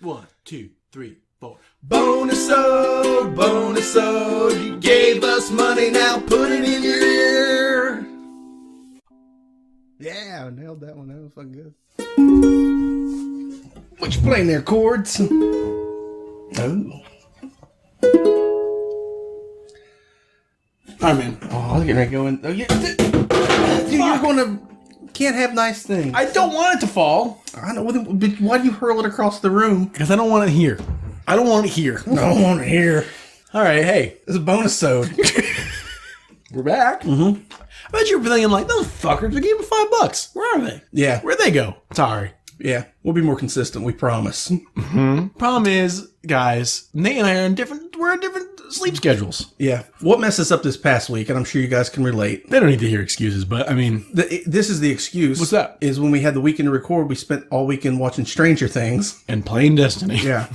1, 2, 3, 4. Bonus-ode, you gave us money, now put it in your ear. Yeah, I nailed that one. That was fucking good. What you playing there, chords? Oh. All right, man. Oh, I was getting ready to go in. Oh, yeah. Dude, you're going to... Can't have nice things. I don't want it to fall. I know, but why do you hurl it across the room? Because I don't want it here. I don't want it here. I don't want it here. All right, hey. It's a bonus-ode. We're back. Mm-hmm. I bet you were thinking like, those fuckers, we gave them $5. Where are they? Yeah. Where'd they go? Sorry. Yeah. We'll be more consistent, we promise. Mm-hmm. Problem is, guys, Nate and I are we're on different sleep schedules. Yeah. What messed us up this past week, and I'm sure you guys can relate. They don't need to hear excuses, but I mean... This is the excuse. What's that? Is when we had the weekend to record, we spent all weekend watching Stranger Things. And playing Destiny. Yeah.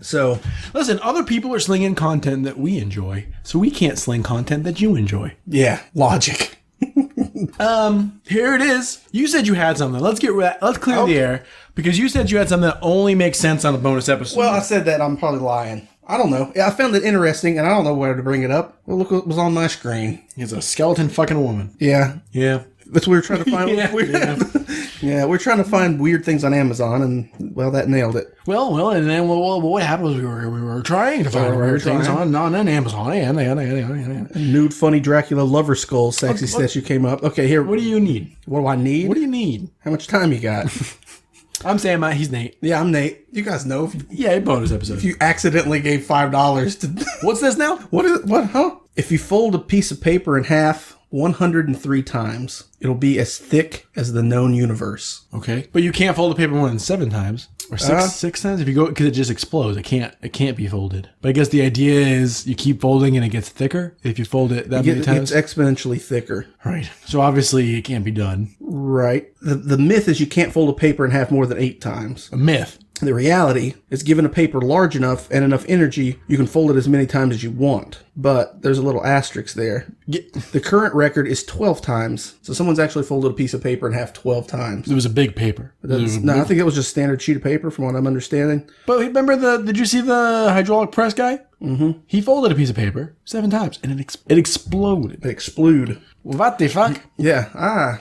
So... Listen, other people are slinging content that we enjoy, so we can't sling content that you enjoy. Yeah. Logic. Here it is. You said you had something. Let's clear the air, because you said you had something that only makes sense on a bonus episode. Well, I said that. I'm probably lying. I don't know. I found it interesting, and I don't know where to bring it up. Well, look what was on my screen. He's a skeleton fucking woman. Yeah. Yeah. That's what we were trying to find. Yeah, we're trying to find weird things on Amazon, and, well, that nailed it. Well, and then what happened was we were trying to find weird things on Amazon. Nude, funny Dracula lover skull sexy statue came up. Okay, here. What do you need? What do I need? What do you need? How much time you got? I'm Sam. He's Nate. Yeah, I'm Nate. You guys know. Bonus episode. If you accidentally gave $5 to... What's this now? What is it? What, huh? If you fold a piece of paper in half 103 times, it'll be as thick as the known universe. Okay. But you can't fold the paper more than 7 times. Or six times? If you go, because it just explodes. It can't be folded. But I guess the idea is you keep folding and it gets thicker if you fold it that many times. It's exponentially thicker. Right. So obviously it can't be done. Right. The myth is you can't fold a paper in half more than 8 times. A myth. The reality is, given a paper large enough and enough energy, you can fold it as many times as you want. But there's a little asterisk there. The current record is 12 times. So someone's actually folded a piece of paper in half 12 times. It was a big paper. No, I think it was just standard sheet of paper from what I'm understanding. But remember did you see the hydraulic press guy? Mm-hmm. He folded a piece of paper 7 times and it exploded. It exploded. What the fuck? Yeah.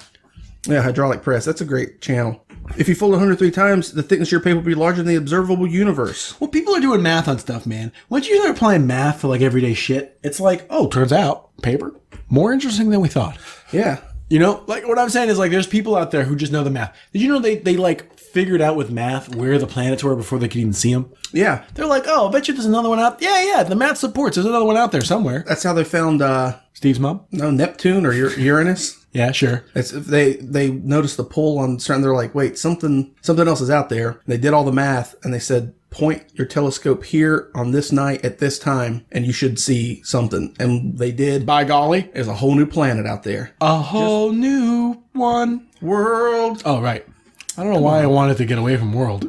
Yeah, hydraulic press. That's a great channel. If you fold 103 times, the thickness of your paper will be larger than the observable universe. Well, people are doing math on stuff, man. Once you start applying math to like everyday shit, it's like, oh, turns out paper more interesting than we thought. Yeah. You know, like what I'm saying is like there's people out there who just know the math. Did you know they like figured out with math where the planets were before they could even see them? Yeah. They're like, oh, I bet you there's another one out. Yeah, the math supports. There's another one out there somewhere. That's how they found Steve's mom? No, Neptune or Uranus. Yeah, sure. They noticed the pull on certain. They're like, wait, something else is out there. They did all the math and they said, point your telescope here on this night at this time, and you should see something. And they did. By golly, there's a whole new planet out there. A whole new one world. Oh right. I don't know why I wanted to get away from world.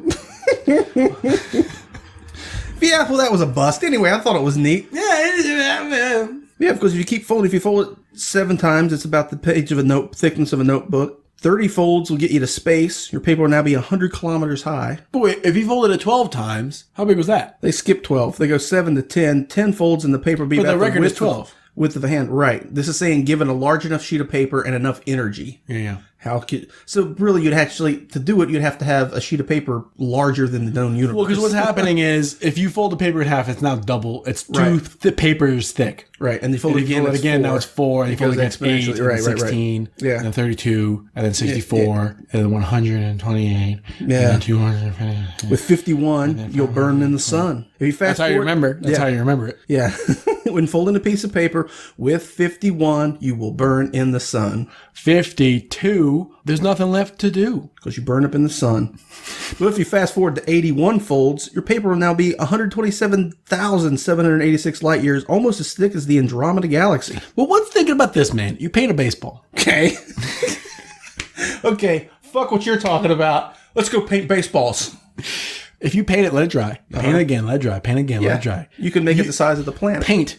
Yeah, well, that was a bust. Anyway, I thought it was neat. Yeah, because if you fold it 7 times, it's about the page of thickness of a notebook. 30 folds will get you to space. Your paper will now be 100 kilometers high. But wait, if you folded it 12 times, how big was that? They skip 12. They go 7 to 10. 10 folds and the paper will be about the record is 12. Width of a hand. Right. This is saying given a large enough sheet of paper and enough energy. Yeah. So really, you'd have to have a sheet of paper larger than the known universe. Well, because what's happening is if you fold the paper in half, it's now double. It's 2 papers thick. Right, and you fold it again. Again, now it's 4. And you fold it again, 8, and then 16, yeah, and then 32, and then 64, and then 128, and then 250. With 51, you'll burn in the sun. If you fast That's how you remember. That's how you remember it. Yeah. When folding a piece of paper with 51, you will burn in the sun. 52, there's nothing left to do. Because you burn up in the sun. But if you fast forward to 81 folds, your paper will now be 127,786 light years, almost as thick as the Andromeda Galaxy. Well, what's thinking about this, man? You paint a baseball. Okay. Okay, fuck what you're talking about. Let's go paint baseballs. If you paint it, let it dry. Paint it again, let it dry. Paint it again, let it dry. You can make it the size of the planet. Paint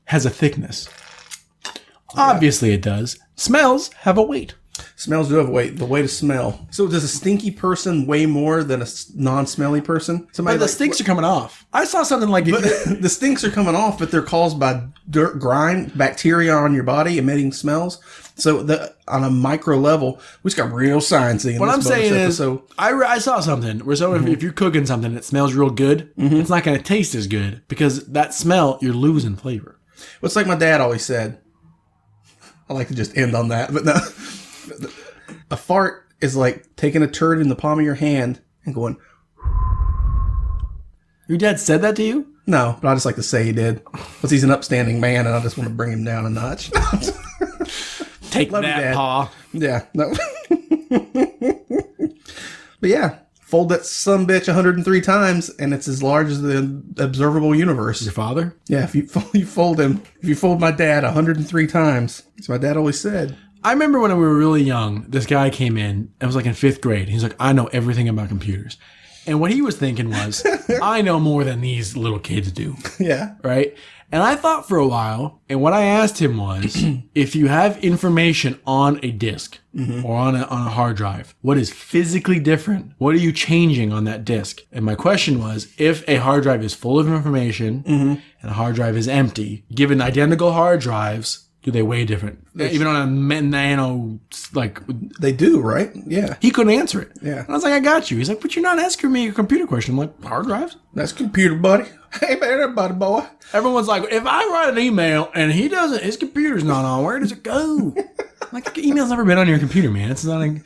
has a thickness. Obviously it does. Smells have a weight. Smells do have weight. The way to smell. So does a stinky person weigh more than a non-smelly person? But the stinks are coming off. I saw something like... the stinks are coming off, but they're caused by dirt, grime, bacteria on your body emitting smells. So on a micro level, we just got real sciencey. What I'm saying is, I saw something where if you're cooking something that smells real good, it's not going to taste as good because that smell, you're losing flavor. Well, it's like my dad always said. I like to just end on that, but no. A fart is like taking a turd in the palm of your hand and going... Your dad said that to you? No, but I just like to say he did. Because he's an upstanding man and I just want to bring him down a notch. Take Love that, Pa. Yeah. No. But yeah, fold that sumbitch 103 times and it's as large as the observable universe. Your father? Yeah, if you fold him, if you fold my dad 103 times, as my dad always said. I remember when we were really young, this guy came in, I was like in 5th grade. He's like, I know everything about computers. And what he was thinking was, I know more than these little kids do. Yeah. Right? And I thought for a while, and what I asked him was, if you have information on a disk or on a hard drive, what is physically different? What are you changing on that disk? And my question was, if a hard drive is full of information and a hard drive is empty, given identical hard drives, do they weigh different? Even on a nano, like... They do, right? Yeah. He couldn't answer it. Yeah. And I was like, I got you. He's like, but you're not asking me a computer question. I'm like, hard drives? That's computer, buddy. Hey, man, everybody, boy. Everyone's like, if I write an email and he doesn't, his computer's not on, where does it go? I'm like, email's never been on your computer, man. It's not I'm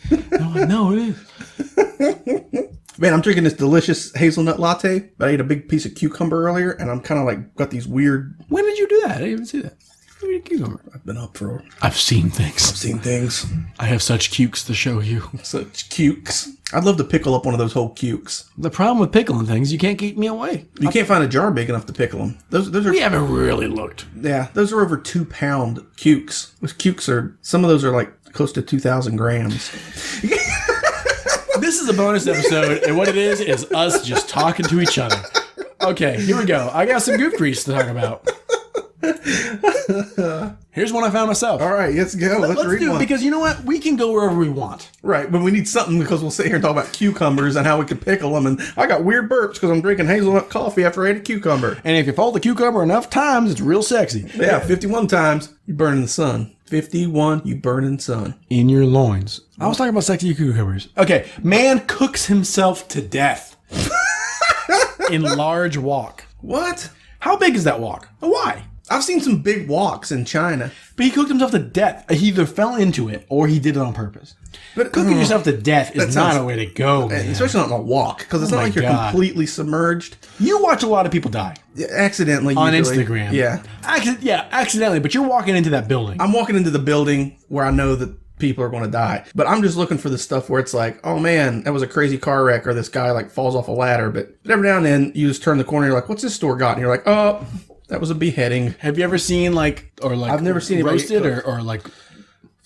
like, no, it is. Man, I'm drinking this delicious hazelnut latte, but I ate a big piece of cucumber earlier, and I'm kind of like, got these weird... When did you do that? I didn't even see that. I've been up for... I've seen things. I have such cukes to show you. Such cukes. I'd love to pickle up one of those whole cukes. The problem with pickling things, you can't keep me away. You can't find a jar big enough to pickle them. Those are... We haven't really looked. Yeah, those are over 2 pound cukes. Those cukes are... Some of those are like close to 2,000 grams. This is a bonus episode, and what it is us just talking to each other. Okay, here we go. I got some goof grease to talk about. Here's one I found myself. All right, let's go. Let's read do one. it because you know what? We can go wherever we want. Right, but we need something because we'll sit here and talk about cucumbers and how we can pickle them. And I got weird burps because I'm drinking hazelnut coffee after I ate a cucumber. And if you fold the cucumber enough times, it's real sexy. Yeah, 51 times, you burn in the sun. 51, you burn in the sun. In your loins. I was talking about sexy cucumbers. Okay, man cooks himself to death in large wok. What? How big is that wok? Why? I've seen some big woks in China. But he cooked himself to death. He either fell into it or he did it on purpose. But cooking yourself to death is not a way to go, man. Especially not in a wok, because it's not like you're completely submerged. You watch a lot of people die. Accidentally, on usually. Instagram. Yeah. Accidentally, but you're walking into that building. I'm walking into the building where I know that people are going to die. But I'm just looking for the stuff where it's like, oh man, that was a crazy car wreck, or this guy like falls off a ladder. But every now and then you just turn the corner, you're like, what's this store got? And you're like, oh... That was a beheading. Have you ever seen I've never seen roasted or like...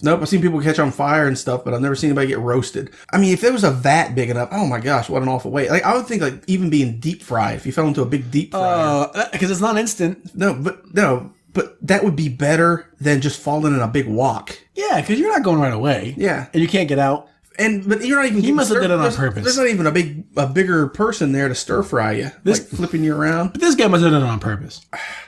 Nope, I've seen people catch on fire and stuff, but I've never seen anybody get roasted. I mean, if there was a vat big enough, oh my gosh, what an awful way. Like, I would think like even being deep fried, if you fell into a big deep fryer. Because it's not instant. No, but that would be better than just falling in a big wok. Yeah, because you're not going right away. Yeah. And you can't get out. But you're not even. He must have did it on purpose. There's not even a bigger person there to stir fry you, like flipping you around. But this guy must have done it on purpose.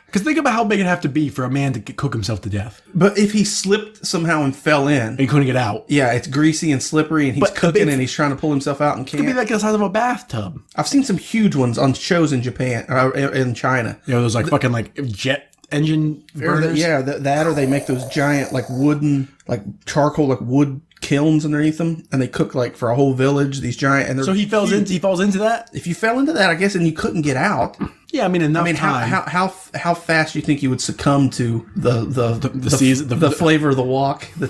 Because think about how big it'd have to be for a man to cook himself to death. But if he slipped somehow and fell in, and he couldn't get out. Yeah, it's greasy and slippery, and he's cooking and he's trying to pull himself out and can't. It could be like the size of a bathtub. I've seen some huge ones on shows in Japan or in China. You know, those like fucking like jet engine burners. That or they make those giant like wooden like charcoal like wood kilns underneath them, and they cook like for a whole village. These giant and so he falls into that. If you fell into that, I guess, and you couldn't get out. Yeah, I mean enough time. How fast do you think you would succumb to the flavor of the wok, the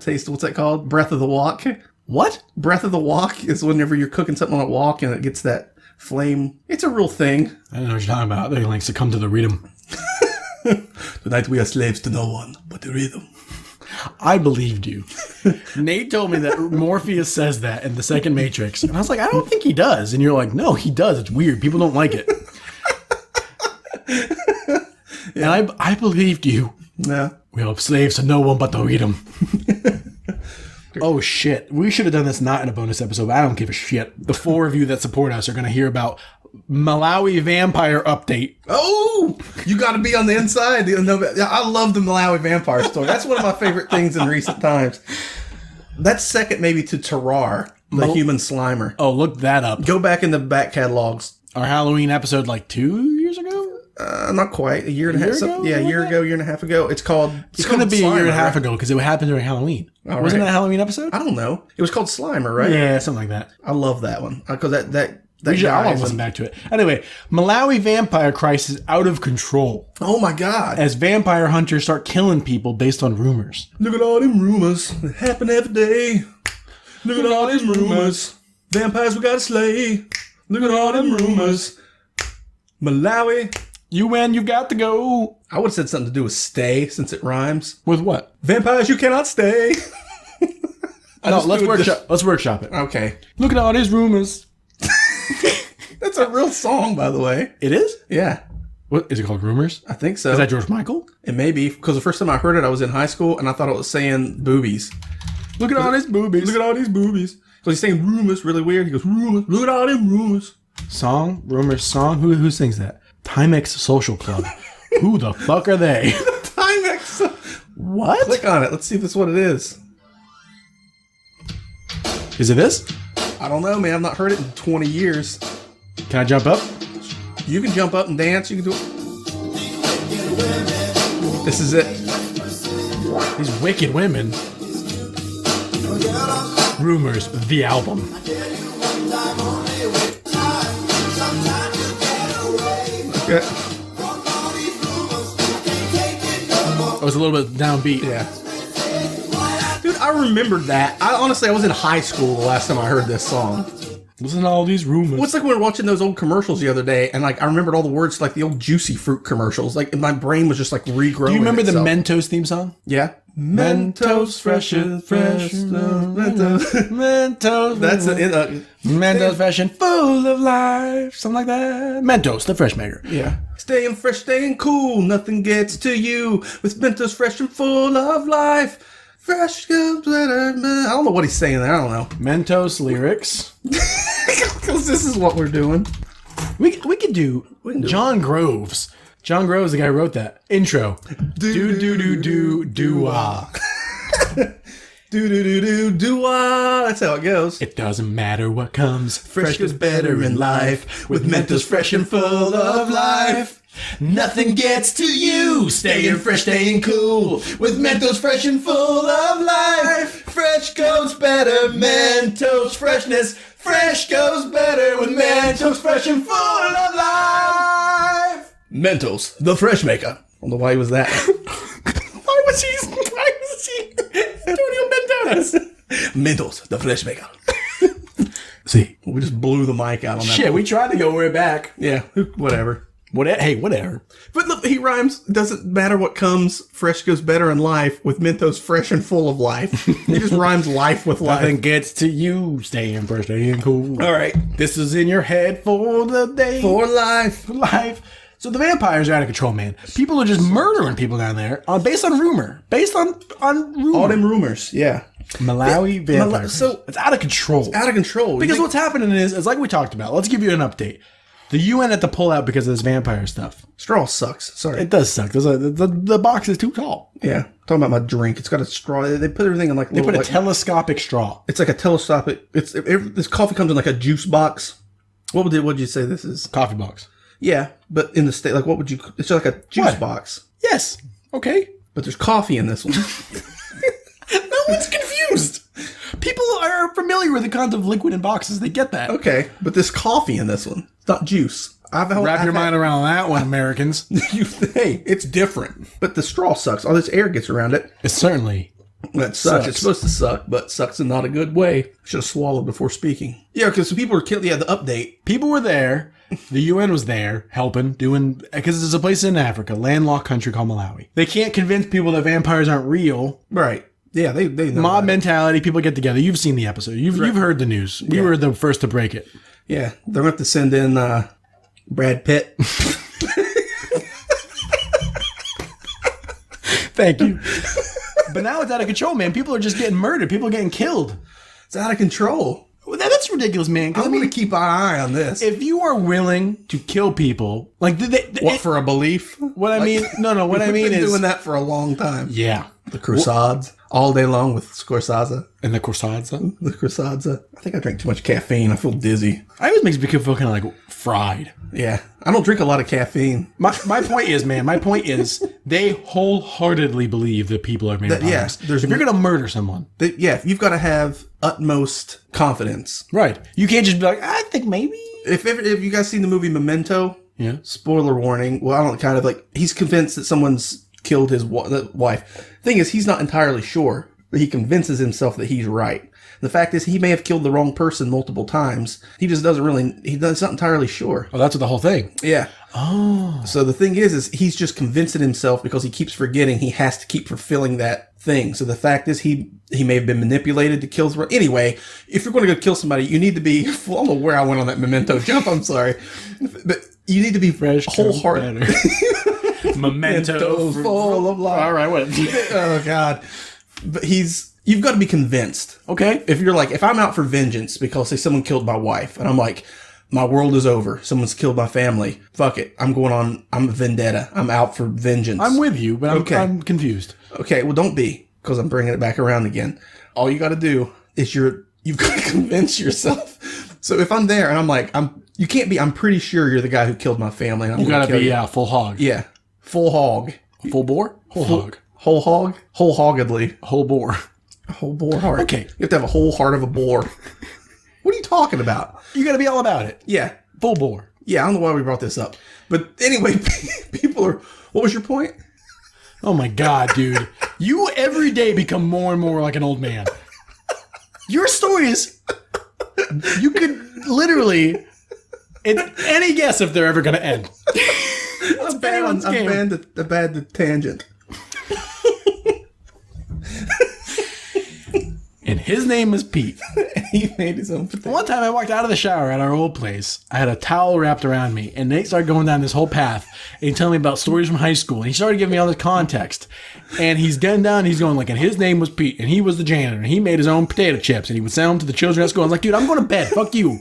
taste? What's that called? Breath of the wok. What? Breath of the wok is whenever you're cooking something on a wok and it gets that flame. It's a real thing. I don't know what you're talking about. They like succumb to the rhythm. Tonight we are slaves to no one but the rhythm. I believed you. Nate told me that Morpheus says that in the second Matrix. And I was like, I don't think he does. And you're like, no, he does. It's weird. People don't like it. Yeah. And I believed you. Yeah. We are slaves to no one but the rhythm. Oh, shit. We should have done this not in a bonus episode, but I don't give a shit. The 4 of you that support us are going to hear about Malawi vampire update. Oh, you got to be on the inside. I love the Malawi vampire story. That's one of my favorite things in recent times. That's second maybe to Terrar, the human Slimer. Oh, look that up. Go back in the back catalogs. Our Halloween episode like 2 years ago? Not quite. A year and a half ago? Yeah, a year and a half ago. It's called... It's going to be Slimer, a year and a half ago because it happened during Halloween. Wasn't that a Halloween episode? I don't know. It was called Slimer, right? Yeah, something like that. I love that one. Because that I want to listen back to it. Anyway, Malawi vampire crisis out of control. Oh my God. As vampire hunters start killing people based on rumors. Look at all them rumors that happen every day. Look at all these rumors. Vampires we gotta slay. Look at all them rumors. Malawi. UN, you got to go. I would have said something to do with stay since it rhymes. With what? Vampires you cannot stay. No, let's workshop it. Okay. Look at all these rumors. That's a real song, by the way. It is? Yeah. What is it called? Rumors? I think so. Is that George Michael? It may be, because the first time I heard it, I was in high school, and I thought it was saying boobies. Look at all these boobies. Look at all these boobies. So he's saying rumors really weird. He goes, rumors. Look at all them rumors. Song? Rumors? Song? Who sings that? Timex Social Club. Who the fuck are they? Timex. What? Click on it. Let's see if it's what it is. Is it this? I don't know, man. I've not heard it in 20 years. Can I jump up? You can jump up and dance. You can do it. This is it. These wicked women. Rumors, the album. Okay. I was a little bit downbeat. Yeah. Dude, I remembered that. I was in high school the last time I heard this song. Listen to all these rumors. What's like when we were watching those old commercials the other day, and like I remembered all the words like the old Juicy Fruit commercials. Like my brain was just like regrowing. Do you remember itself. the Mentos theme song? Yeah. Mentos fresh and fresh. Mentos. That's it. Mentos fresh and full of life. Something like that. Mentos, the fresh maker. Yeah. Staying fresh, staying cool. Nothing gets to you with Mentos fresh and full of life. Fresh goes better. I don't know what he's saying there. I don't know. Mentos lyrics. Because this is what we're doing. We could do John Groves. John Groves, the guy who wrote that intro. Do-do-do-do-do-ah. Do-do-do-do-do-ah. That's how it goes. It doesn't matter what comes. Fresh goes better in life with Mentos fresh and full of life. Nothing gets to you. Staying fresh, staying cool. With Mentos fresh and full of life. Fresh goes better. Mentos freshness. Fresh goes better with Mentos fresh and full of life. Mentos, the fresh maker. I don't know why he was that. Why was he Antonio Mendoza? Mentos, the fresh maker. See, we just blew the mic out on that. Shit, we tried to go way back. Yeah, whatever. Hey, whatever. But look, he rhymes, doesn't matter what comes, fresh goes better in life with Mentos fresh and full of life. He just rhymes life with life. Nothing gets to you, staying fresh, staying cool. All right. This is in your head for the day. For life. For life. So the vampires are out of control, man. People are just murdering people down there based on rumor. Based on rumor. All them rumors, yeah. Malawi vampires. So it's out of control. It's out of control. Because what's happening is like we talked about. Let's give you an update. The UN had to pull out because of this vampire stuff. Straw sucks. Sorry. It does suck. The box is too tall. Yeah. Talking about my drink. It's got a straw. They put everything in like They put a telescopic straw. It's like a telescopic. This coffee comes in like a juice box. What would you say this is? Coffee box. Yeah, but in the state, like what would you? It's just like a juice box. Yes. Okay. But there's coffee in this one. No one's confused. People are familiar with the concept of liquid in boxes. They get that. Okay, but there's coffee in this one. It's not juice. Wrap your mind around that one, Americans. Hey, it's different. But the straw sucks. All this air gets around it. It certainly that sucks. It's supposed to suck, but sucks in not a good way. Should have swallowed before speaking. Yeah, because some people were killed. Yeah, the update. People were there. The UN was there helping, because it's a place in Africa, landlocked country called Malawi. They can't convince people that vampires aren't real. Right. Yeah, they know mob mentality. People get together. You've seen the episode. You've heard the news. We were the first to break it. Yeah, they're going to have to send in Brad Pitt. Thank you. But now it's out of control, man. People are just getting murdered. People are getting killed. It's out of control. Well, that's ridiculous, man. I'm going to keep an eye on this. If you are willing to kill people, like What, for a belief? What I mean, no. What I mean been is doing that for a long time. yeah, The Crusades all day long with Scorsese. and the Corsades. The Crusades. I think I drank too much caffeine. I feel dizzy. I always makes me feel kind of like fried. Yeah, I don't drink a lot of caffeine. My point is, man. My point is, they wholeheartedly believe that people are vampires. yeah, if you're gonna murder someone, You've got to have utmost confidence. right? You can't just be like, I think maybe. If you guys seen the movie Memento, Yeah. spoiler warning. Well, I don't kind of like. He's convinced that someone's killed his wife. Thing is, he's not entirely sure, but he convinces himself that he's right. The fact is, he may have killed the wrong person multiple times. He just doesn't really. He's not entirely sure. Oh, that's what the whole thing. Yeah. Oh. So the thing is he's just convincing himself because he keeps forgetting he has to keep fulfilling that thing. So the fact is he may have been manipulated to kill. Anyway, if you're going to go kill somebody, you need to be. I don't know where I went on that Memento jump. I'm sorry, but you need to be Fresh, wholehearted. Memento full of life. All right, what? Oh God, but you've got to be convinced. Okay. If I'm out for vengeance because say someone killed my wife and I'm like, my world is over. Someone's killed my family. Fuck it. I'm a vendetta. I'm out for vengeance. I'm with you, but Okay. I'm confused. Okay, well, don't be, because I'm bringing it back around again. All you got to do is you've got to convince yourself. So if I'm there and I'm like, you can't be, I'm pretty sure you're the guy who killed my family. And I'm You gonna gotta kill be full hog. Yeah. Full hog. Full bore? Whole hog. Whole hog? Whole-hoggedly. Whole bore. A whole boar heart. Okay. You have to have a whole heart of a boar. What are you talking about? You gotta be all about it. Yeah. Full bore. Yeah, I don't know why we brought this up. But anyway, people are, what was your point? Oh my God, dude. You every day become more and more like an old man. Your stories, you could literally, it's any guess if they're ever going to end. It's anyone's game. I'm bad at tangent. And his name is Pete. He made his own potato. One time I walked out of the shower at our old place. I had a towel wrapped around me, and Nate started going down this whole path, and he telling me about stories from high school, and he started giving me all the context. And he's getting down, he's going like, and his name was Pete, and he was the janitor, and he made his own potato chips, and he would sell them to the children at school. I was like, dude, I'm going to bed. Fuck you.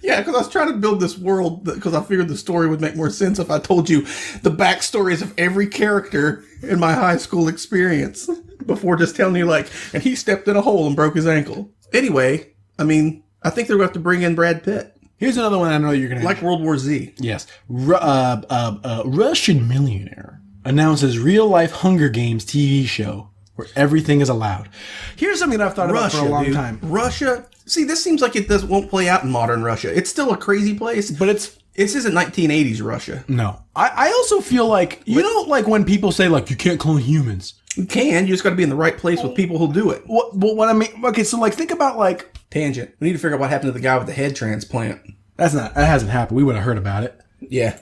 Yeah, because I was trying to build this world because I figured the story would make more sense if I told you the backstories of every character in my high school experience before just telling you like, and he stepped in a hole and broke his ankle. Anyway, I mean, I think they're going to have to bring in Brad Pitt. Here's another one I know you're going to like World War Z. Yes. Russian millionaire announces real-life Hunger Games TV show where everything is allowed. Here's something that I've thought about for a long time. Russia. See, this seems like it won't play out in modern Russia. It's still a crazy place. But this isn't 1980s Russia. No. I also feel like, like when people say, like, you can't clone humans. You can. You just got to be in the right place with people who'll do it. What I mean, okay, so, like, think about, like... Tangent. We need to figure out what happened to the guy with the head transplant. That hasn't happened. We would have heard about it. Yeah.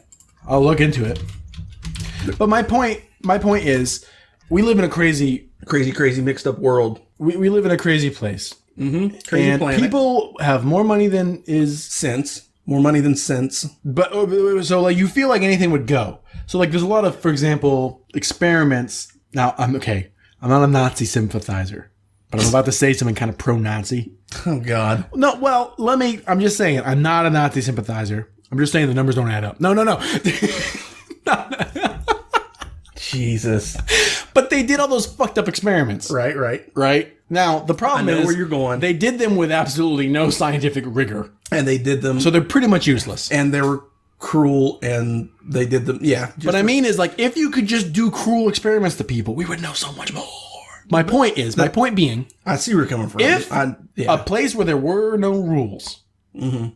I'll look into it. But my point is, we live in a crazy mixed up world. We live in a crazy place. Mm-hmm. Crazy and planet. People have more money than is sense. More money than sense. But so like you feel like anything would go. So like there's a lot of, for example, experiments. Now I'm not a Nazi sympathizer, but I'm about to say something kind of pro-Nazi. Oh God. No, well, I'm just saying I'm not a Nazi sympathizer. I'm just saying the numbers don't add up. No. Jesus. But they did all those fucked up experiments. Right. Now, the problem is where you're going. They did them with absolutely no scientific rigor. And they did them. So they're pretty much useless. And they were cruel and they did them. Yeah. What I mean is like, if you could just do cruel experiments to people, we would know so much more. My point being. I see where you're coming from. If a place where there were no rules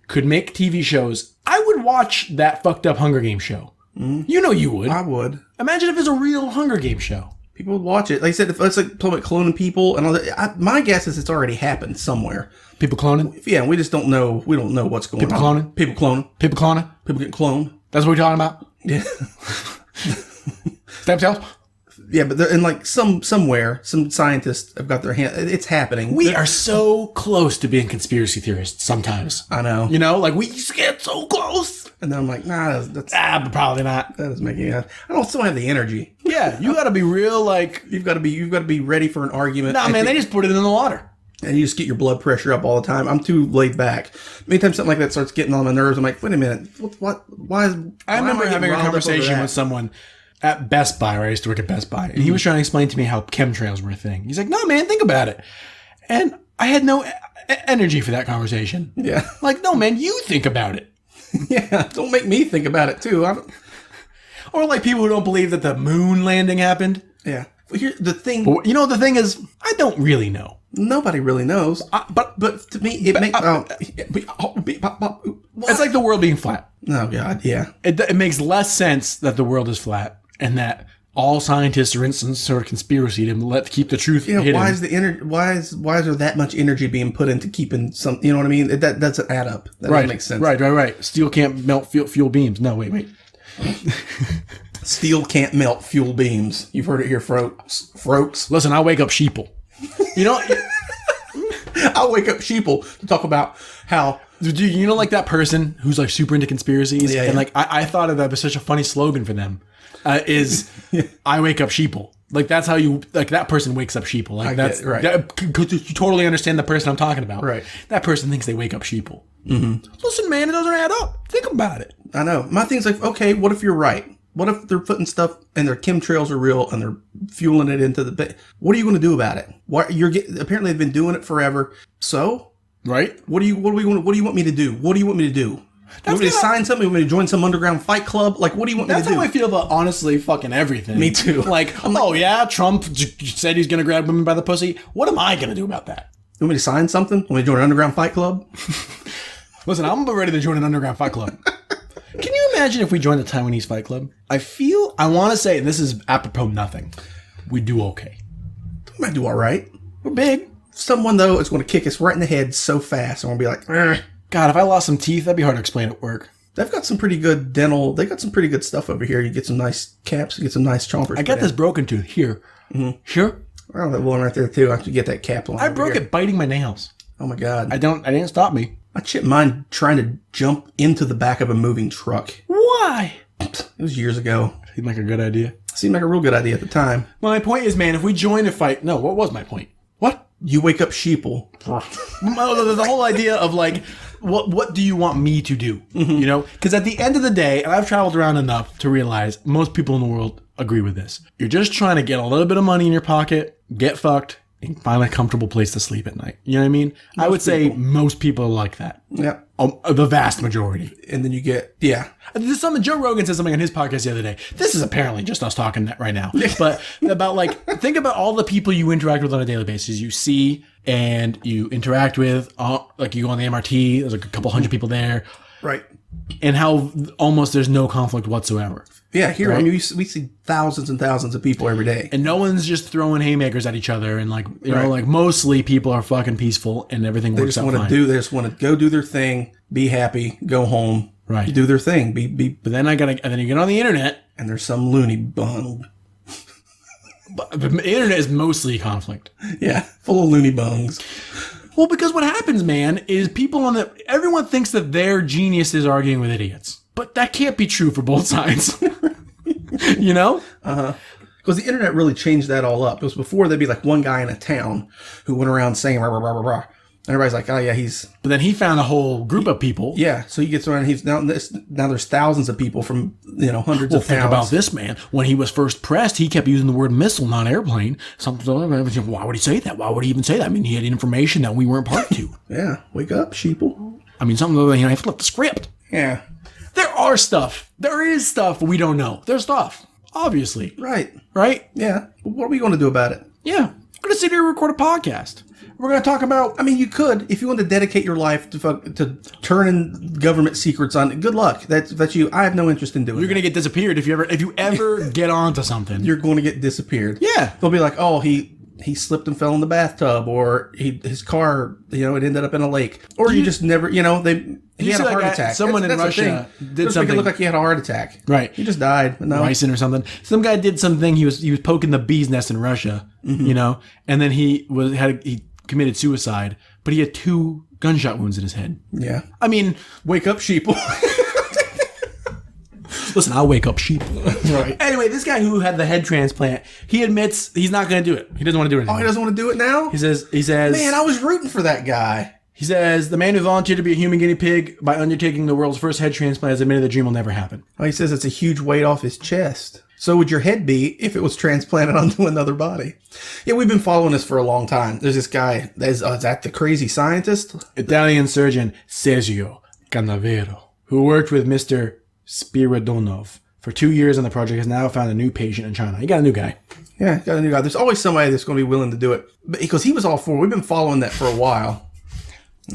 could make TV shows, I would watch that fucked up Hunger Games show. Mm-hmm. You know you would. I would. Imagine if it's a real Hunger Games show. People would watch it. Like I said, if it's like talking about cloning people and all that, my guess is it's already happened somewhere. People cloning? Yeah, we just don't know. We don't know what's going on. People cloning. People cloning? People getting cloned. That's what we're talking about? Yeah. Stem cells? Yeah, but in like somewhere, some scientists have got their hand. It's happening. We are so close to being conspiracy theorists sometimes. I know. You know, like we just get so close. And then I'm like, nah, that's but probably not. that doesn't make any sense. I don't still have the energy. Yeah, you got to be real. Like You've got to be ready for an argument. nah, man, they just put it in the water. And you just get your blood pressure up all the time. I'm too laid back. Anytime something like that starts getting on my nerves, I'm like, wait a minute, what? Why is? I remember having a conversation with someone at Best Buy, where I used to work at Best Buy, and he was trying to explain to me how chemtrails were a thing. He's like, no, man, think about it. And I had no energy for that conversation. Yeah. Like, no, man, you think about it. Yeah, don't make me think about it too. Or like people who don't believe that the moon landing happened. Yeah. Well, here the thing. But, you know, the thing is, I don't really know. Nobody really knows. But to me, it makes. It's like the world being flat. Oh God, yeah. It makes less sense that the world is flat and that all scientists are in some sort of conspiracy to keep the truth hidden. Why is the why is there that much energy being put into keeping some? You know what I mean? That doesn't add up. That doesn't make sense. Right. Steel can't melt fuel beams. No, wait. Steel can't melt fuel beams. You've heard it here, folks. Listen, I wake up sheeple. You know, I'll wake up sheeple to talk about how. You know, like that person who's like super into conspiracies, and like I thought of that was such a funny slogan for them. I wake up sheeple. Like that's how you like that person wakes up sheeple. Like that's right. You totally understand the person I'm talking about. Right. That person thinks they wake up sheeple. Mm-hmm. Listen, man, it doesn't add up. Think about it. I know. My thing's like, okay, what if you're right? What if they're putting stuff and their chemtrails are real and they're fueling it into the? What are you going to do about it? Apparently they've been doing it forever. So. Right. What do you want me to do? What do you want me to do? You want me to sign something? You want me to join some underground fight club? Like, what do you want me to do? That's how I feel about honestly fucking everything. Me too. Like, oh yeah, Trump said he's going to grab women by the pussy. What am I going to do about that? You want me to sign something? Want me to join an underground fight club? Listen, I'm ready to join an underground fight club. Can you imagine if we joined a Taiwanese fight club? I want to say, and this is apropos nothing, we do okay. We might do all right. We're big. Someone, though, is going to kick us right in the head so fast, and we'll be like, "Ugh." God, if I lost some teeth, that'd be hard to explain at work. They've got some pretty good dental. They got some pretty good stuff over here. You get some nice caps. You get some nice chompers. I got this broken tooth here. Mm-hmm. Sure. Oh, that one right there too. I have to get that cap on. I broke it biting my nails. Oh my God. I didn't stop me. I chipped mine trying to jump into the back of a moving truck. Why? It was years ago. Seemed like a good idea. Seemed like a real good idea at the time. My point is, man, if we join a fight, no, what was my point? What? You wake up sheeple. The whole idea of like, what do you want me to do? Mm-hmm. You know, because at the end of the day, and I've traveled around enough to realize most people in the world agree with this. You're just trying to get a little bit of money in your pocket, get fucked, and find a comfortable place to sleep at night. You know what I mean? I would say most people are like that. Yeah. The vast majority. And then you get, yeah. Joe Rogan said something on his podcast the other day. This is apparently just us talking right now. But about like, think about all the people you interact with on a daily basis. You see and you interact with, like you go on the MRT, there's like a couple hundred people there. Right. And how almost there's no conflict whatsoever. Yeah, here, right? I mean, we see thousands and thousands of people every day. And no one's just throwing haymakers at each other. And like, you know, like mostly people are fucking peaceful and everything works out fine. They just want to go do their thing, be happy, go home, right? Do their thing. But then and then you get on the internet. And there's some loony bung. But the internet is mostly conflict. Yeah, full of loony bungs. Well, because what happens, man, is everyone thinks that their genius is arguing with idiots. But that can't be true for both sides. You know? Uh-huh. Because the internet really changed that all up. Because before there'd be like one guy in a town who went around saying rah, rah, rah, rah, rah. And everybody's like, oh yeah, he's... But then he found a whole group of people. Yeah, so he gets around, now there's thousands of people from, hundreds of towns. Think about this, man. When he was first pressed, he kept using the word missile, not airplane. Why would he say that? Why would he even say that? I mean, he had information that we weren't party to. Yeah, wake up, sheeple. I mean, you have to flip the script. Yeah. There is stuff we don't know. There's stuff, obviously. Right. Right? Yeah. What are we going to do about it? Yeah. We're going to sit here and record a podcast. We're going to talk about... I mean, you could. If you want to dedicate your life to turning government secrets on... Good luck. That's you. I have no interest in doing You're going to get disappeared if you ever get onto something. You're going to get disappeared. Yeah. They'll be like, oh, he he slipped and fell in the bathtub, or his car, it ended up in a lake, or you just never, he had a heart attack. Someone in Russia did something. Make it look like he had a heart attack. Right. He just died. No. Ricin or something. Some guy did something. He was poking the bee's nest in Russia, and then he committed suicide, but he had 2 gunshot wounds in his head. Yeah. I mean, wake up, Sheeple. Listen, I'll wake up Sheeple. Right. Anyway, this guy who had the head transplant, he admits he's not going to do it. He doesn't want to do it anymore. Oh, he doesn't want to do it now? He says, man, I was rooting for that guy. He says, the man who volunteered to be a human guinea pig by undertaking the world's first head transplant has admitted the dream will never happen. Oh, he says it's a huge weight off his chest. So would your head be if it was transplanted onto another body? Yeah, we've been following this for a long time. There's this guy, is that the crazy scientist? Italian surgeon Sergio Canavero, who worked with Mr. Spiridonov for 2 years on the project, has now found a new patient in China. He got a new guy. Yeah, got a new guy. There's always somebody that's going to be willing to do it. Because he was all for it. We've been following that for a while.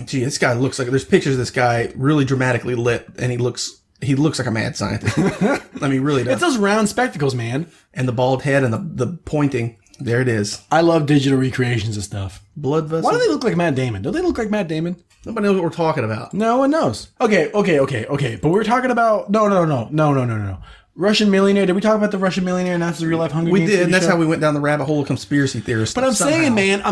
Gee, this guy looks like, there's pictures of this guy really dramatically lit, and he looks like a mad scientist. I mean, really does. It's those round spectacles, man. And the bald head and the pointing. There it is. I love digital recreations of stuff. Blood vessels. Why do they look like Matt Damon? Don't they look like Matt Damon? Nobody knows what we're talking about. No one knows. Okay. But we're talking about... No. Russian millionaire. Did we talk about the Russian millionaire and that's the real life Hunger Games? We did, and that's how we went down the rabbit hole of conspiracy theorists. But I'm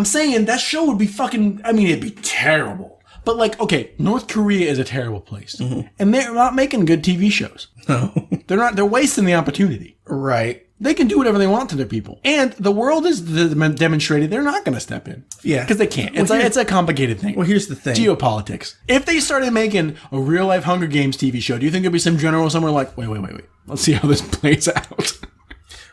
saying that show would be fucking... I mean, it'd be terrible. But like, okay, North Korea is a terrible place. Mm-hmm. And they're not making good TV shows. No. They're wasting the opportunity. Right. They can do whatever they want to their people. And the world is demonstrated they're not going to step in. Yeah. Because they can't. It's a complicated thing. Well, here's the thing. Geopolitics. If they started making a real life Hunger Games TV show, do you think there'd be some general somewhere like, wait. Let's see how this plays out.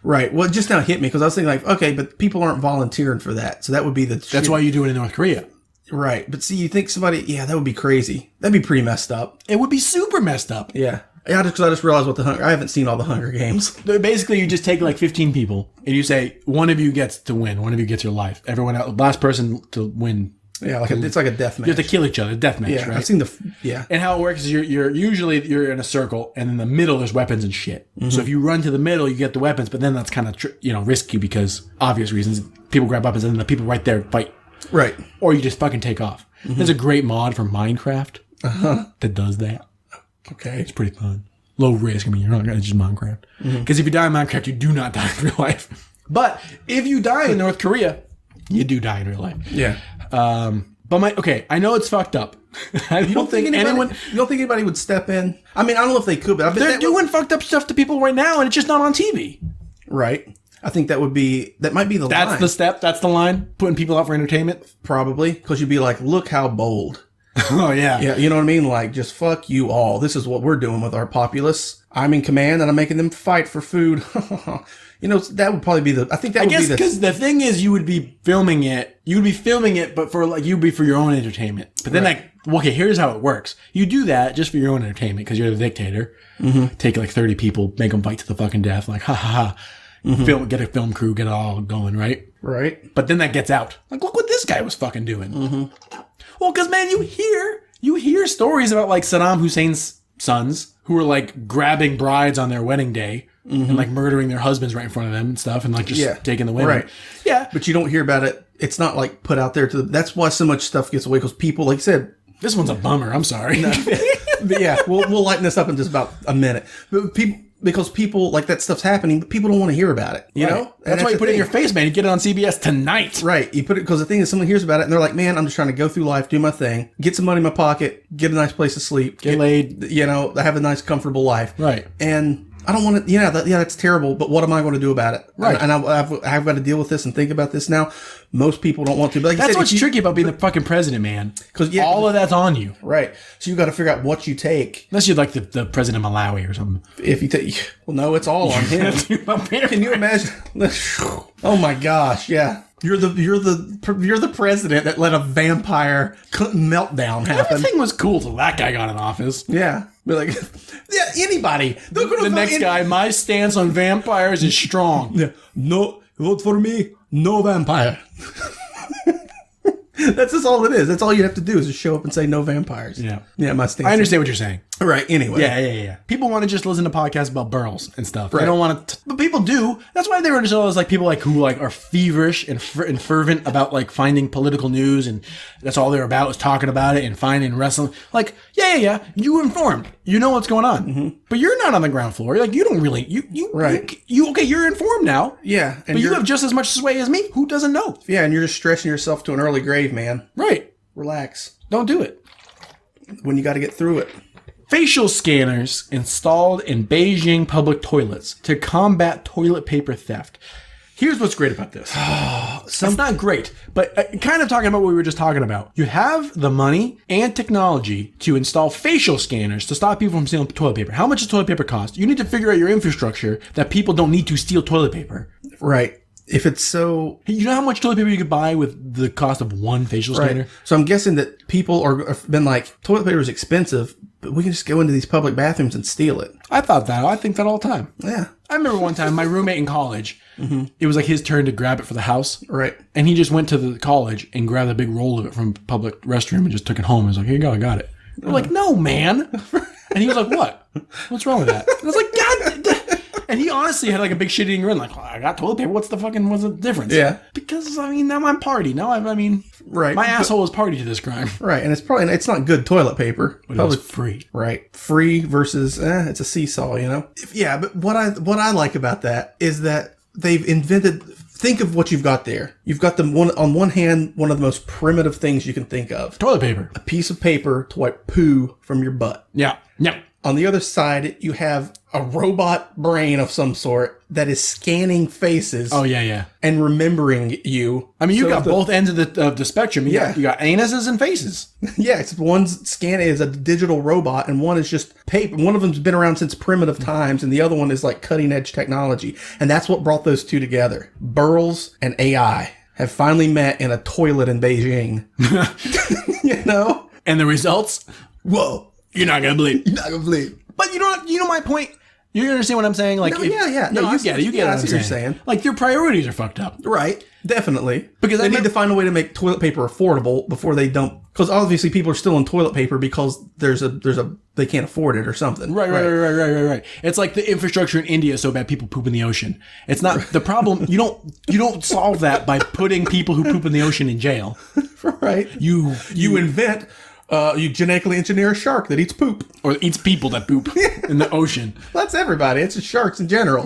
Right. Well, it just now hit me because I was thinking like, okay, but people aren't volunteering for that. So that would be That's why you do it in North Korea. Right. But see, you think that would be crazy. That'd be pretty messed up. It would be super messed up. Yeah. Yeah, because I just realized I haven't seen all the Hunger Games. Basically, you just take like 15 people and you say, one of you gets to win. One of you gets your life. Everyone else, last person to win. Yeah, it's like a death match. You have to kill each other. Death match, yeah, right? I've seen yeah. And how it works is you're usually in a circle and in the middle there's weapons and shit. Mm-hmm. So if you run to the middle, you get the weapons, but then that's kind of risky because obvious reasons. People grab weapons and then the people right there fight. Right. Or you just fucking take off. Mm-hmm. There's a great mod for Minecraft that does that. Okay. It's pretty fun. Low risk. I mean, you're not going to just Minecraft. Because if you die in Minecraft, you do not die in real life. But if you die in North Korea, you do die in real life. Yeah. I know it's fucked up. You don't think anybody would step in? I mean, I don't know if they could, but they're doing fucked up stuff to people right now, and it's just not on TV. Right. I think that might be the line. That's the step. That's the line. Putting people out for entertainment. Probably. Because you'd be like, look how bold. Oh, yeah. Yeah, you know what I mean? Like, just fuck you all. This is what we're doing with our populace. I'm in command and I'm making them fight for food. That would probably be because the thing is, you would be filming it. But you'd be for your own entertainment. But then, here's how it works. You do that just for your own entertainment because you're the dictator. Mm-hmm. Take like 30 people, make them fight to the fucking death. Like, ha ha ha. Mm-hmm. Get a film crew, get it all going, right? Right. But then that gets out. Like, look what this guy was fucking doing. Mm-hmm. Well, because, man, you hear stories about, like, Saddam Hussein's sons who were, like, grabbing brides on their wedding day and, like, murdering their husbands right in front of them and stuff and, like, just taking the women. Right. Yeah. But you don't hear about it. It's not, like, put out there that's why so much stuff gets away because people, like you said. This one's a bummer. I'm sorry. No. But, yeah, we'll lighten this up in just about a minute. But because people, like, that stuff's happening, but people don't want to hear about it, you know? That's why you put it in your face, man. You get it on CBS tonight. Right. You put it, because the thing is, someone hears about it, and they're like, man, I'm just trying to go through life, do my thing, get some money in my pocket, get a nice place to sleep. Get laid. Have a nice, comfortable life. Right. And I don't want to, that's terrible, but what am I going to do about it? Right. And I've got to deal with this and think about this now. Most people don't want to. But like that's what's tricky about being the fucking president, man. Because all of that's on you. Right. So you got to figure out what you take. Unless you're like the president of Malawi or something. If you take, well, no, it's all on him. Can you imagine? Oh my gosh. Yeah. You're the president that let a vampire meltdown happen. Everything was cool till that guy got in office. Yeah. Be like, yeah, anybody. The next guy, my stance on vampires is strong. Yeah. No, vote for me. No vampire. That's just all it is. That's all you have to do is just show up and say no vampires. Yeah. Yeah, my stance. I understand what you're saying. Right. Anyway. Yeah. People want to just listen to podcasts about burls and stuff. Right. They don't want to, but people do. That's why they were just always like people like who like are feverish and fervent about like finding political news, and that's all they're about is talking about it and finding wrestling. Like, yeah. You informed. You know what's going on, but you're not on the ground floor. Like you don't really. You're informed now. Yeah, but you have just as much sway as me. Who doesn't know? Yeah, and you're just stretching yourself to an early grave, man. Right. Relax. Don't do it when you got to get through it. Facial scanners installed in Beijing public toilets to combat toilet paper theft. Here's what's great about this. It's not great, but kind of talking about what we were just talking about. You have the money and technology to install facial scanners to stop people from stealing toilet paper. How much does toilet paper cost? You need to figure out your infrastructure that people don't need to steal toilet paper. Right. If it's so... You know how much toilet paper you could buy with the cost of one facial scanner? So I'm guessing that people have been like, toilet paper is expensive, but we can just go into these public bathrooms and steal it. I thought that. I think that all the time. Yeah. I remember one time my roommate in college, it was like his turn to grab it for the house. Right. And he just went to the college and grabbed a big roll of it from public restroom and just took it home. He was like, here you go, I got it. We're like, no, man. And he was like, what? What's wrong with that? And I was like, God. And he honestly had like a big shitting grin, like, well, I got toilet paper. What's the difference? Yeah. Because, I mean, now I'm party. Now right. My asshole is party to this crime. Right. And it's not good toilet paper. But it's free. Right. Free versus, it's a seesaw, you know? Yeah. But what I like about that is that they've invented, think of what you've got there. You've got on one hand, one of the most primitive things you can think of. Toilet paper. A piece of paper to wipe poo from your butt. Yeah. On the other side, you have a robot brain of some sort that is scanning faces. Oh, yeah. And remembering you. I mean, you got both ends of the spectrum. You got anuses and faces. Yeah, it's one's scan is a digital robot, and one is just paper. One of them's been around since primitive times, and the other one is like cutting edge technology. And that's what brought those two together. Burls and AI have finally met in a toilet in Beijing. You know? And the results? Whoa. You're not going to believe. You're not going to believe. But you know my point? You understand what I'm saying? Like, No, you get it. You get what I'm saying. Like, your priorities are fucked up. Right. Definitely. Because they need to find a way to make toilet paper affordable before they dump. Because obviously people are still on toilet paper because they can't afford it or something. Right. It's like the infrastructure in India is so bad people poop in the ocean. It's not the problem. You don't solve that by putting people who poop in the ocean in jail. Right. You invent. You genetically engineer a shark that eats poop. Or eats people that poop in the ocean. That's everybody. It's just sharks in general.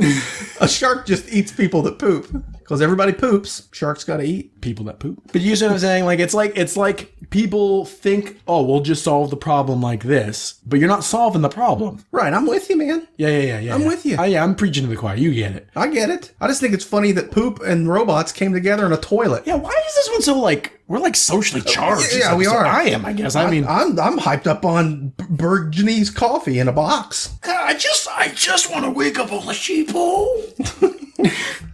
A shark just eats people that poop. Because everybody poops. Sharks got to eat. People that poop. But you see what I'm saying? Like, it's like people think, oh, we'll just solve the problem like this. But you're not solving the problem. Right. I'm with you, man. Yeah. I'm with you. I'm preaching to the choir. You get it. I get it. I just think it's funny that poop and robots came together in a toilet. Yeah, why is this one so like, we're like socially charged? Yeah, we are. I am, I guess. I mean, I'm hyped up on Burgundy's coffee in a box. I just want to wake up on the Sheeple.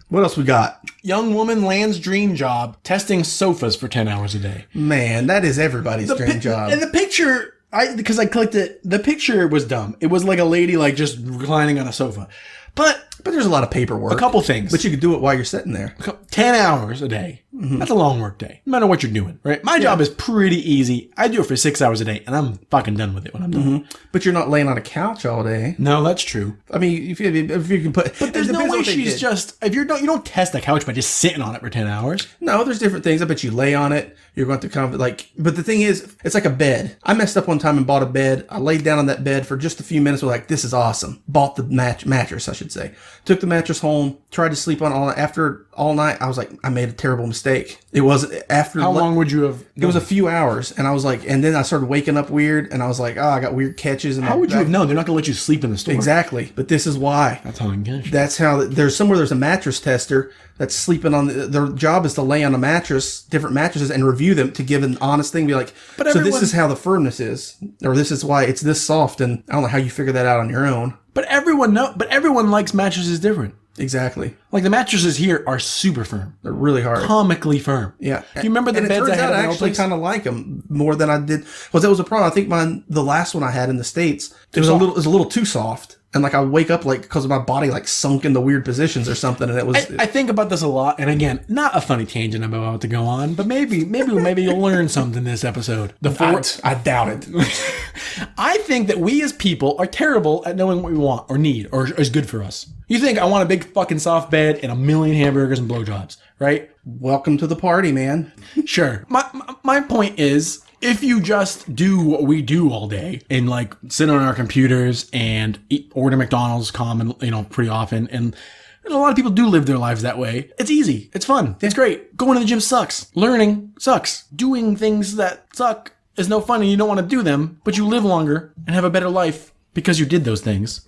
What else we got? Young woman lands dream job testing sofas for 10 hours a day. Man, that is everybody's dream job. And the picture, because I clicked it, the picture was dumb. It was like a lady like just reclining on a sofa. But there's a lot of paperwork. A couple things. But you could do it while you're sitting there. 10 hours a day. Mm-hmm. That's a long work day. No matter what you're doing, right? My job is pretty easy. I do it for 6 hours a day, and I'm fucking done with it when I'm done. Mm-hmm. But you're not laying on a couch all day. No, that's true. I mean, if you can put... But there's no way she's just... If you don't test the couch by just sitting on it for 10 hours. No, there's different things. I bet you lay on it. You're going to kind of like... But the thing is, it's like a bed. I messed up one time and bought a bed. I laid down on that bed for just a few minutes. Was like, this is awesome. Bought the mattress, I should say. Took the mattress home. Tried to sleep on it all night. After all night, I was like, I made a terrible mistake. It was after... How long would you have... It was a few hours. And I was like... And then I started waking up weird. And I was like, I got weird catches. How would you have known? They're not going to let you sleep in the store. Exactly. But this is why. That's how I get you. That's how... There's a mattress tester that's sleeping on... Their job is to lay on a mattress, different mattresses, and review them to give an honest thing. Be like, so this is how the firmness is. Or this is why it's this soft. And I don't know how you figure that out on your own. But everyone likes mattresses different. Exactly. Like the mattresses here are super firm. They're really hard. Comically firm. Yeah. Do you remember the beds I had? I actually kind of like them more than I did. Because that was a problem. I think the last one I had in the States, it was a little too soft. And like I wake up like because my body like sunk into weird positions or something, and it was. I think about this a lot, and again, not a funny tangent I'm about to go on, but maybe you'll learn something this episode. I doubt it. I think that we as people are terrible at knowing what we want or need or is good for us. You think I want a big fucking soft bed and a million hamburgers and blowjobs, right? Welcome to the party, man. Sure. My point is, if you just do what we do all day and like sit on our computers and order McDonald's pretty often, and a lot of people do live their lives that way. It's easy. It's fun. It's great. Going to the gym sucks. Learning sucks. Doing things that suck is no fun and you don't want to do them, but you live longer and have a better life because you did those things.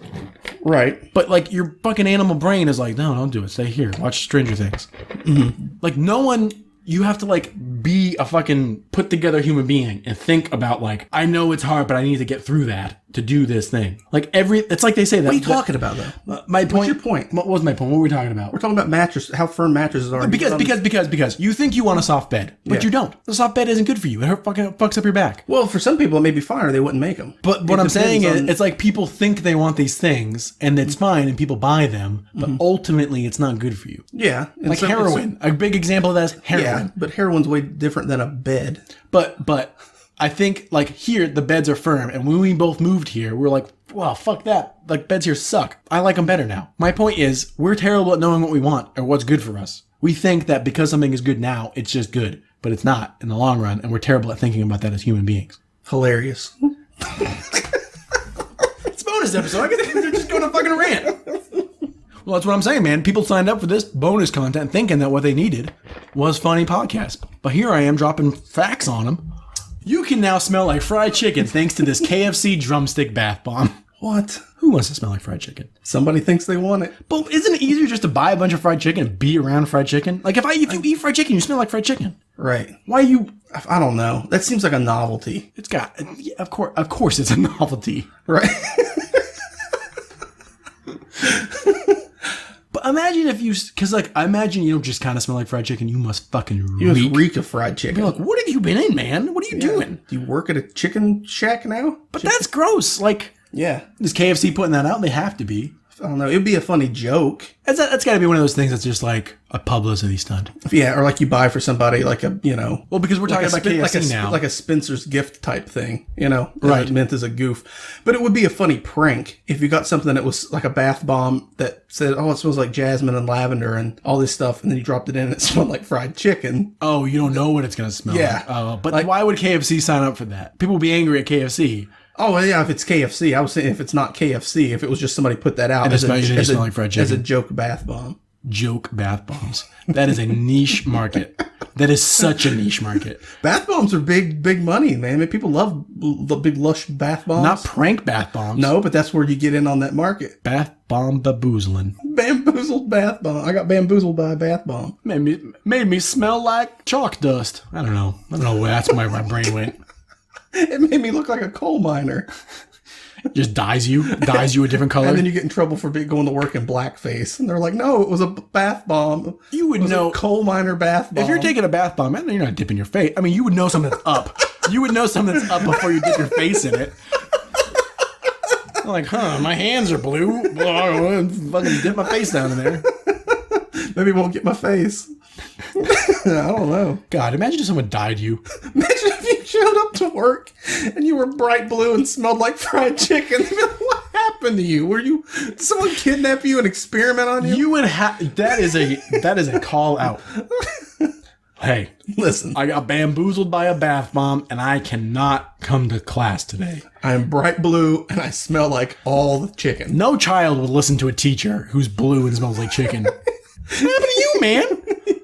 Right. But like your fucking animal brain is like, no, don't do it. Stay here. Watch Stranger Things. Mm-hmm. Like no one... You have to like be a fucking put together human being and think about like, I know it's hard, but I need to get through that to do this thing. Like it's like they say that. What are you talking about though? My point. What's your point? What was my point? What were we talking about? We're talking about mattress, how firm mattresses are. Because you think you want a soft bed, but you don't. The soft bed isn't good for you. It fucking fucks up your back. Well, for some people it may be fine or they wouldn't make them. But what I'm saying is, it's like people think they want these things and it's fine and people buy them, but ultimately it's not good for you. Yeah. Like heroin. A big example of that is heroin. Yeah, but heroin's way different than a bed. But I think like here the beds are firm, and when we both moved here, we're like, wow, fuck that. Like beds here suck. I like them better now. My point is, we're terrible at knowing what we want or what's good for us. We think that because something is good now, it's just good, but it's not in the long run, and we're terrible at thinking about that as human beings. Hilarious. It's a bonus episode. I guess they're just going to fucking rant. Well, that's what I'm saying, man. People signed up for this bonus content thinking that what they needed was funny podcast. But here I am dropping facts on them. You can now smell like fried chicken thanks to this KFC drumstick bath bomb. What? Who wants to smell like fried chicken? Somebody thinks they want it. But isn't it easier just to buy a bunch of fried chicken and be around fried chicken? Like if you eat fried chicken, you smell like fried chicken. Right. Why you... I don't know. That seems like a novelty. It's got... Yeah, of course it's a novelty. Right. But imagine if you... Because like, I imagine you don't just kind of smell like fried chicken. You must fucking reek. You must reek of fried chicken. You're like, what have you been in, man? What are you doing? Do you work at a chicken shack now? But that's gross. Like... Yeah. Is KFC putting that out? They have to be. I don't know. It'd be a funny joke. That's got to be one of those things that's just like a publicity stunt. Yeah, or like you buy for somebody like a, Well, because we're talking about KFC now. Like a Spencer's gift type thing, Right. Meant as a goof. But it would be a funny prank if you got something that was like a bath bomb that said, oh, it smells like jasmine and lavender and all this stuff, and then you dropped it in and it smelled like fried chicken. Oh, you don't know what it's going to smell like. Oh, but like, why would KFC sign up for that? People would be angry at KFC. Oh, well, yeah, if it's KFC. I was saying if it's not KFC, if it was just somebody put that out as a joke bath bomb. Joke bath bombs. That is a niche market. That is such a niche market. Bath bombs are big money, man. I mean, people love the big lush bath bombs. Not prank bath bombs. No, but that's where you get in on that market. Bath bomb baboozling. Bamboozled bath bomb. I got bamboozled by a bath bomb. Made me smell like chalk dust. I don't know where that's where my brain went. It made me look like a coal miner. Just dyes you a different color. And then you get in trouble for going to work in blackface. And they're like, no, it was a bath bomb. You would know. A coal miner bath bomb. If you're taking a bath bomb, you're not dipping your face. I mean, you would know something's up. You would know something's up before you dip your face in it. I'm like, my hands are blue. Fucking dip my face down in there. Maybe it won't get my face. I don't know. God, imagine if someone dyed you. Imagine if you showed up to work and you were bright blue and smelled like fried chicken. What happened to you? Did someone kidnap you and experiment on you? You would have. That is a call out. Hey, listen. I got bamboozled by a bath bomb and I cannot come to class today. I am bright blue and I smell like all the chicken. No child would listen to a teacher who's blue and smells like chicken. What happened to you, man?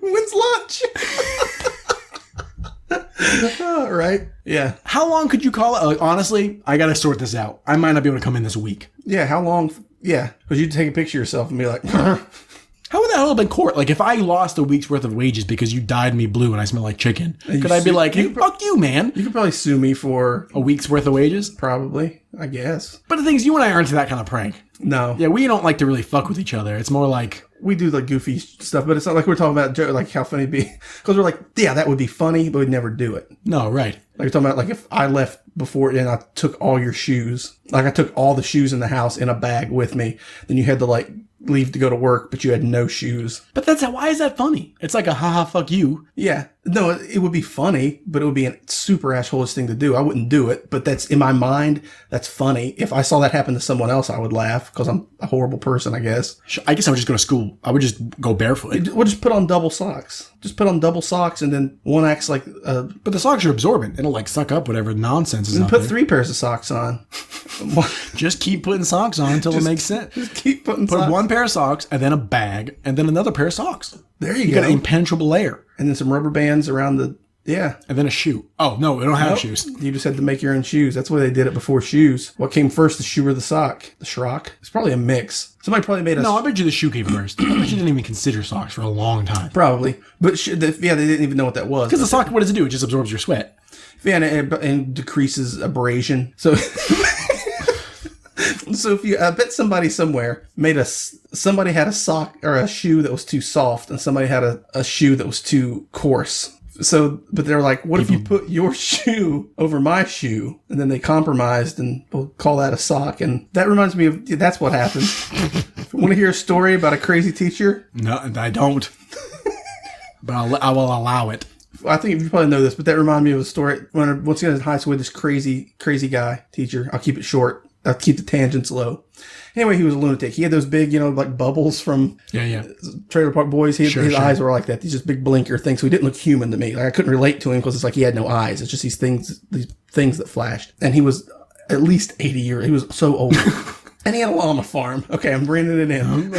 When's lunch? Right? Yeah. How long could you call it? Like, honestly, I got to sort this out. I might not be able to come in this week. Yeah, how long? Yeah, because you'd take a picture of yourself and be like, how would that hold up in court? Like, if I lost a week's worth of wages because you dyed me blue and I smell like chicken, could I be like, hey, fuck you, man? You could probably sue me for a week's worth of wages? Probably, I guess. But the thing is, you and I aren't into that kind of prank. No. Yeah, we don't like to really fuck with each other. It's more like... we do like goofy stuff, but it's not like we're talking about like how funny it'd be. Because we're like, yeah, that would be funny, but we'd never do it. No, right. Like you're talking about like if I left before and I took all your shoes, like I took all the shoes in the house in a bag with me, then you had to like leave to go to work, but you had no shoes. But why is that funny? It's like a haha fuck you. Yeah. No, it would be funny, but it would be a super assholeish thing to do. I wouldn't do it, but that's in my mind. That's funny. If I saw that happen to someone else, I would laugh because I'm a horrible person, I guess. I guess I would just go to school. I would just go barefoot. We'll just put on double socks. Just put on double socks and then one acts like... but the socks are absorbent. It'll like suck up whatever nonsense is out put there. 3 pairs of socks on. Just keep putting socks on until it makes sense. Just keep putting Put socks. 1 pair of socks and then a bag and then another pair of socks. There you You go. got an impenetrable layer. And then some rubber bands around the... Yeah. And then a shoe. Oh, no, we don't have shoes. You just had to make your own shoes. That's why they did it before shoes. What came first, the shoe or the sock? The schrock? It's probably a mix. Somebody probably made a... No, I bet you the shoe came first. I bet you didn't even consider socks for a long time. Probably. But they didn't even know what that was. Because the sock, what does it do? It just absorbs your sweat. Yeah, and decreases abrasion. So... So if you, I bet somebody somewhere somebody had a sock or a shoe that was too soft and somebody had a shoe that was too coarse. So, but they're like, what if you put your shoe over my shoe? And then they compromised and we'll call that a sock. And that reminds me of, that's what happened. Want to hear a story about a crazy teacher? No, I don't. But I will allow it. I think you probably know this, but that reminded me of a story. When once again in high school, this crazy guy teacher. I'll keep it short. I'll keep the tangents low. Anyway, he was a lunatic. He had those big, like bubbles from Trailer Park Boys. His eyes were like that. These just big blinker things. So he didn't look human to me. Like I couldn't relate to him because it's like he had no eyes. It's just these things that flashed. And he was at least 80 years. He was so old. And he had a llama farm. Okay, I'm bringing it in.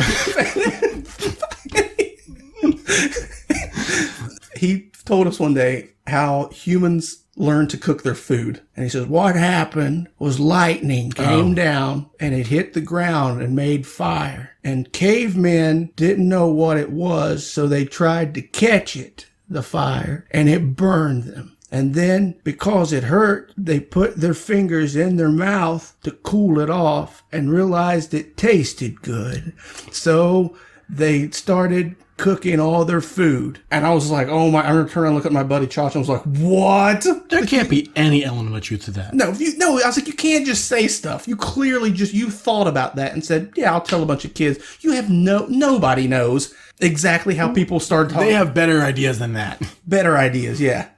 He told us one day how humans learn to cook their food. And he says, what happened was lightning came down and it hit the ground and made fire. And cavemen didn't know what it was, so they tried to catch it, the fire, and it burned them. And then, because it hurt, they put their fingers in their mouth to cool it off and realized it tasted good. So they started cooking all their food. And I was like, oh my, I remember turning and looking at my buddy Chacha and was like, what? There can't be any element of truth to that. No, I was like, you can't just say stuff. You clearly you thought about that and said, yeah, I'll tell a bunch of kids. You have nobody knows exactly how people start talking. They have better ideas than that. Better ideas, yeah.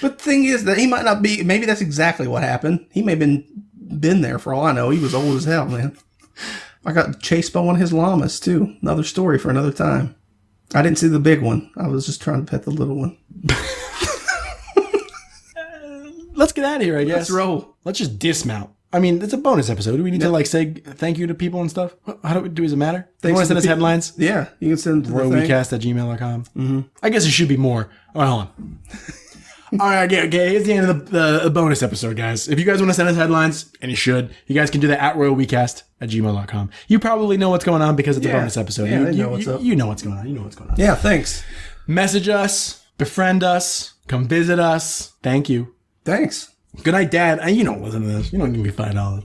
But the thing is that he might not be, maybe that's exactly what happened. He may have been there for all I know. He was old as hell, man. I got chased by one of his llamas too. Another story for another time. I didn't see the big one. I was just trying to pet the little one. Let's get out of here, I guess. Let's roll. Let's just dismount. I mean, it's a bonus episode. Do we need to say thank you to people and stuff? How does it matter? You want to send us headlines? Yeah, you can send them to the thing. RoyWeCast@gmail.com. Mm-hmm. I guess it should be more. All right, hold on. All right, okay. It's the end of the bonus episode, guys. If you guys want to send us headlines, and you should, you guys can do that at RoyWeCast@gmail.com. You probably know what's going on because it's a bonus episode. Yeah, you know what's up. You know what's going on. You know what's going on. Yeah, thanks. Message us, befriend us, come visit us. Thank you. Thanks. Good night, Dad. You don't listen to this. You don't give me $5.